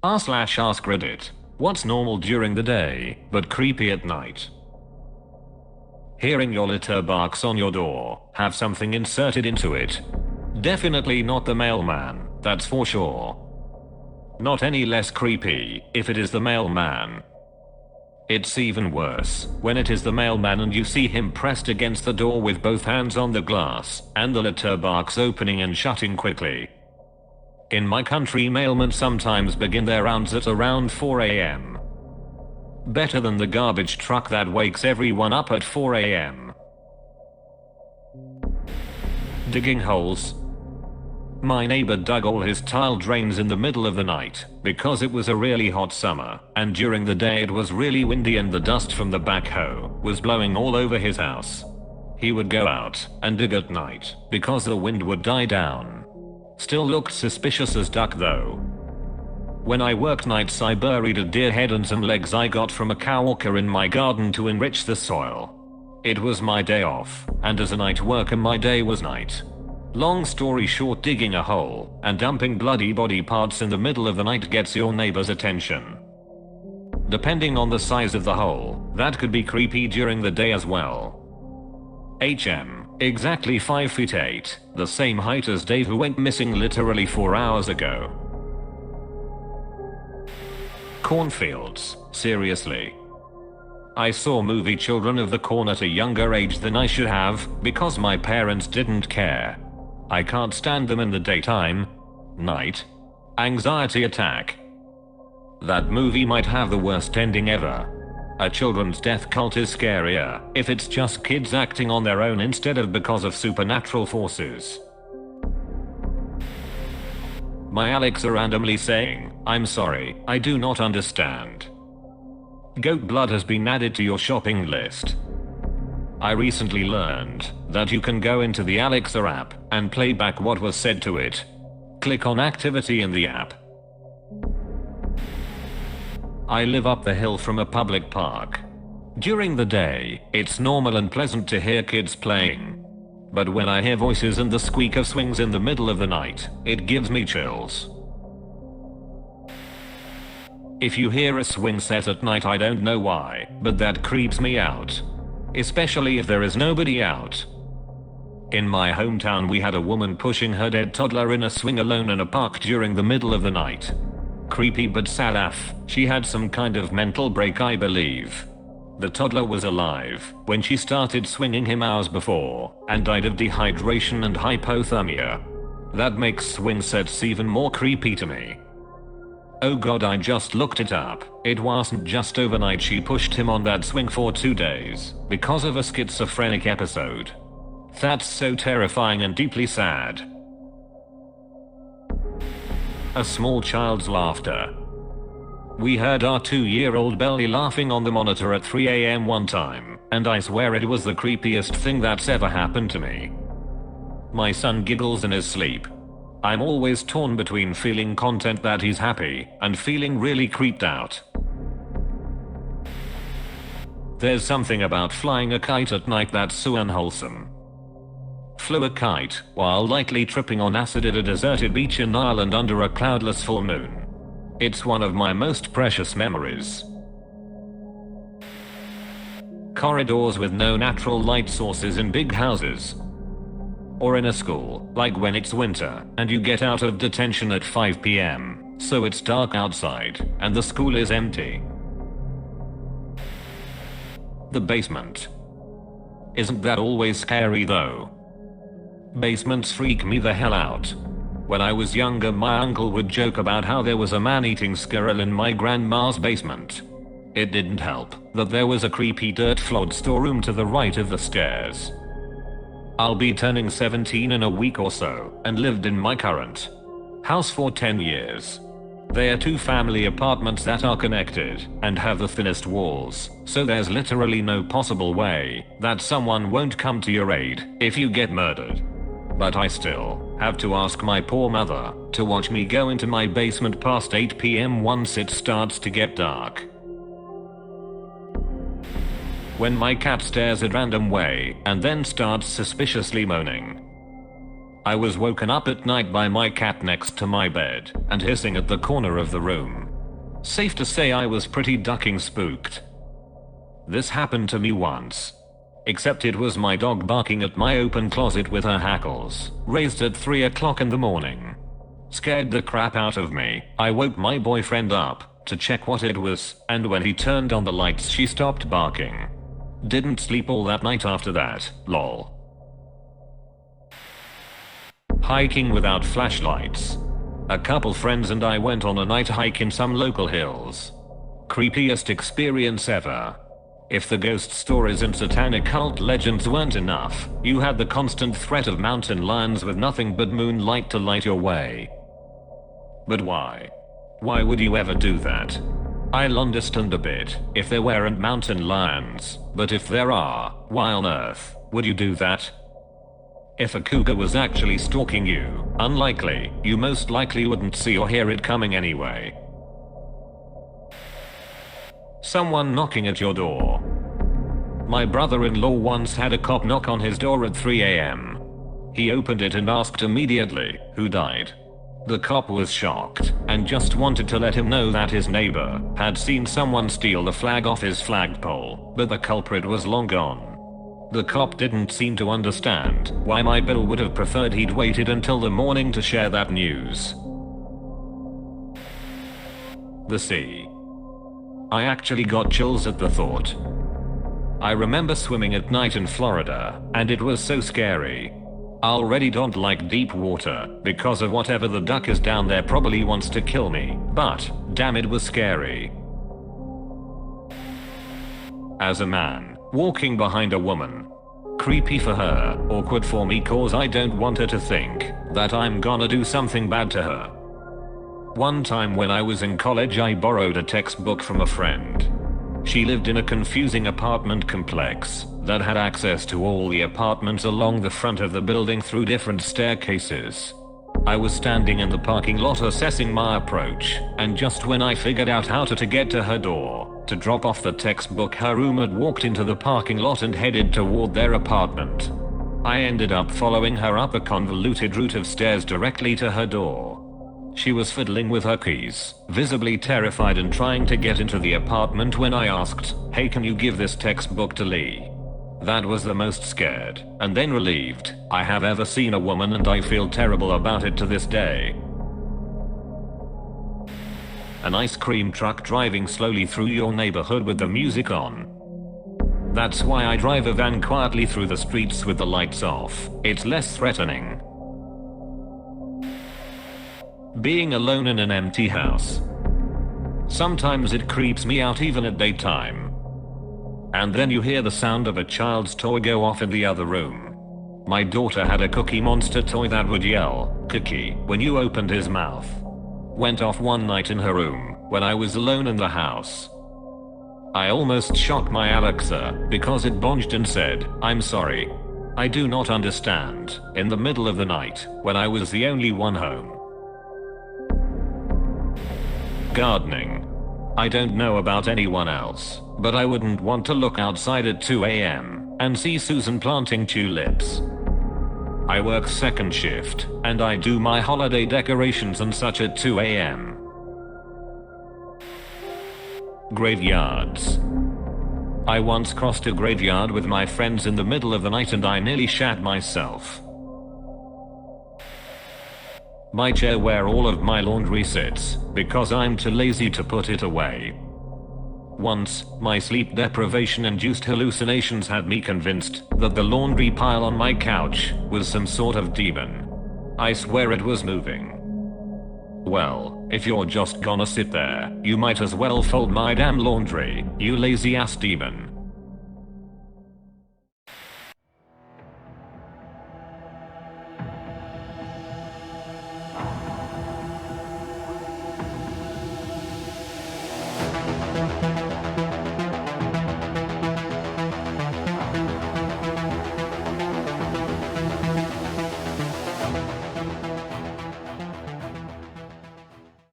r/AskReddit. What's normal during the day, but creepy at night? Hearing your litter barks on your door, have something inserted into it. Definitely not the mailman, that's for sure. Not any less creepy if it is the mailman. It's even worse when it is the mailman and you see him pressed against the door with both hands on the glass, and the litter barks opening and shutting quickly. In my country, mailmen sometimes begin their rounds at around 4 a.m. Better than the garbage truck that wakes everyone up at 4 a.m. Digging holes. My neighbor dug all his tile drains in the middle of the night because it was a really hot summer, and during the day it was really windy and the dust from the backhoe was blowing all over his house. He would go out and dig at night because the wind would die down. Still looked suspicious as duck though. When I worked nights, I buried a deer head and some legs I got from a cow walker in my garden to enrich the soil. It was my day off, and as a night worker my day was night. Long story short, digging a hole and dumping bloody body parts in the middle of the night gets your neighbor's attention. Depending on the size of the hole, that could be creepy during the day as well. Exactly 5 feet 8, the same height as Dave who went missing literally 4 hours ago. Cornfields, seriously. I saw movie Children of the Corn at a younger age than I should have, because my parents didn't care. I can't stand them in the daytime. Night. Anxiety attack. That movie might have the worst ending ever. A children's death cult is scarier if it's just kids acting on their own instead of because of supernatural forces. My Alexa randomly saying, "I'm sorry, I do not understand." Goat blood has been added to your shopping list. I recently learned that you can go into the Alexa app and play back what was said to it. Click on activity in the app. I live up the hill from a public park. During the day, it's normal and pleasant to hear kids playing. But when I hear voices and the squeak of swings in the middle of the night, it gives me chills. If you hear a swing set at night, I don't know why, but that creeps me out. Especially if there is nobody out. In my hometown we had a woman pushing her dead toddler in a swing alone in a park during the middle of the night. Creepy but sad af. She had some kind of mental break, I believe. The toddler was alive when she started swinging him hours before, and died of dehydration and hypothermia. That makes swing sets even more creepy to me. Oh god, I just looked it up. It wasn't just overnight, she pushed him on that swing for 2 days because of a schizophrenic episode. That's so terrifying and deeply sad. A small child's laughter. We heard our 2-year-old belly laughing on the monitor at 3 a.m. one time, and I swear it was the creepiest thing that's ever happened to me. My son giggles in his sleep. I'm always torn between feeling content that he's happy and feeling really creeped out. There's something about flying a kite at night that's so unwholesome. Flew a kite while lightly tripping on acid at a deserted beach in Ireland under a cloudless full moon. It's one of my most precious memories. Corridors with no natural light sources in big houses. Or in a school, like when it's winter and you get out of detention at 5 p.m, so it's dark outside and the school is empty. The basement. Isn't that always scary though? Basements freak me the hell out. When I was younger, my uncle would joke about how there was a man-eating squirrel in my grandma's basement. It didn't help that there was a creepy dirt-floored storeroom to the right of the stairs. I'll be turning 17 in a week or so, and lived in my current house for 10 years. They are 2 family apartments that are connected and have the thinnest walls, so there's literally no possible way that someone won't come to your aid if you get murdered. But I still have to ask my poor mother to watch me go into my basement past 8 p.m. once it starts to get dark. When my cat stares a random way and then starts suspiciously moaning. I was woken up at night by my cat next to my bed and hissing at the corner of the room. Safe to say I was pretty ducking spooked. This happened to me once. Except it was my dog barking at my open closet with her hackles raised at 3 o'clock in the morning. Scared the crap out of me. I woke my boyfriend up to check what it was, and when he turned on the lights she stopped barking. Didn't sleep all that night after that, lol. Hiking without flashlights. A couple friends and I went on a night hike in some local hills. Creepiest experience ever. If the ghost stories and satanic cult legends weren't enough, you had the constant threat of mountain lions with nothing but moonlight to light your way. But why? Why would you ever do that? I'll understand a bit if there weren't mountain lions, but if there are, why on earth would you do that? If a cougar was actually stalking you, unlikely, you most likely wouldn't see or hear it coming anyway. Someone knocking at your door. My brother-in-law once had a cop knock on his door at 3 a.m. He opened it and asked immediately, "Who died?" The cop was shocked and just wanted to let him know that his neighbor had seen someone steal the flag off his flagpole, but the culprit was long gone. The cop didn't seem to understand why my Bill would have preferred he'd waited until the morning to share that news. The sea. I actually got chills at the thought. I remember swimming at night in Florida, and it was so scary. I already don't like deep water because of whatever the duck is down there probably wants to kill me, but damn, it was scary. As a man, walking behind a woman. Creepy for her, awkward for me cause I don't want her to think that I'm gonna do something bad to her. One time when I was in college I borrowed a textbook from a friend. She lived in a confusing apartment complex that had access to all the apartments along the front of the building through different staircases. I was standing in the parking lot assessing my approach, and just when I figured out how to get to her door to drop off the textbook, her roommate walked into the parking lot and headed toward their apartment. I ended up following her up a convoluted route of stairs directly to her door. She was fiddling with her keys, visibly terrified and trying to get into the apartment when I asked, "Hey, can you give this textbook to Lee?" That was the most scared, and then relieved, I have ever seen a woman, and I feel terrible about it to this day. An ice cream truck driving slowly through your neighborhood with the music on. That's why I drive a van quietly through the streets with the lights off. It's less threatening. Being alone in an empty house. Sometimes it creeps me out even at daytime. And then you hear the sound of a child's toy go off in the other room. My daughter had a Cookie Monster toy that would yell, "Cookie," when you opened his mouth. Went off one night in her room when I was alone in the house. I almost shocked my Alexa because it bonched and said, "I'm sorry. I do not understand," in the middle of the night when I was the only one home. Gardening. I don't know about anyone else, but I wouldn't want to look outside at 2 a.m. and see Susan planting tulips. I work second shift, and I do my holiday decorations and such at 2 a.m. Graveyards. I once crossed a graveyard with my friends in the middle of the night and I nearly shat myself. My chair where all of my laundry sits, because I'm too lazy to put it away. Once, my sleep deprivation-induced hallucinations had me convinced that the laundry pile on my couch was some sort of demon. I swear it was moving. Well, if you're just gonna sit there, you might as well fold my damn laundry, you lazy ass demon.